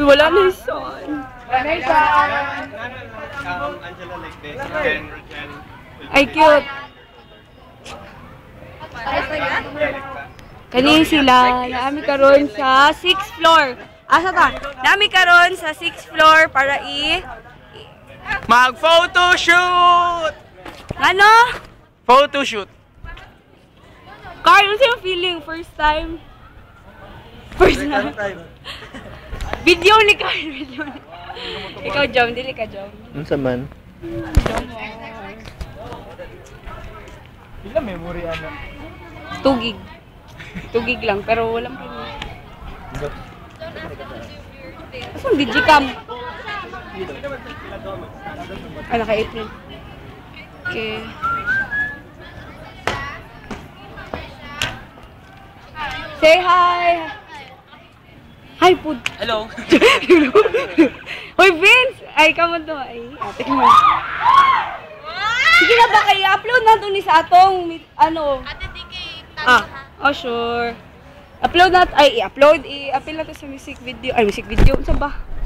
Uy, wala na yung son. Angela like this, and Ay, cute. Kani sila, naami karon sa 6th floor. Asa ta? Naami karon sa 6th floor para mag-photo shoot! Ano? Photo shoot. Carl, ano sa'yo feeling? First time? First time? Video ni Carl, video ni. Ikaw, Jom. Dili ka, Jom. Ano sa man? Jom. Ilang memory ano? 2 gig. 2 gig lang, pero walang pala. Asan digicam? Ah, naka-April. Okay. Say hi! Hi, Pud! Hello! Hello! Hoy, Vince! Ay, kamo to. Ay, ate mo. Sige na ba kayo? Upload na ito ni sa atong, ano? Ate DK, Oh, sure. Upload na, i-upload, i-upload na ito sa music video. Ay, music video, saan ba?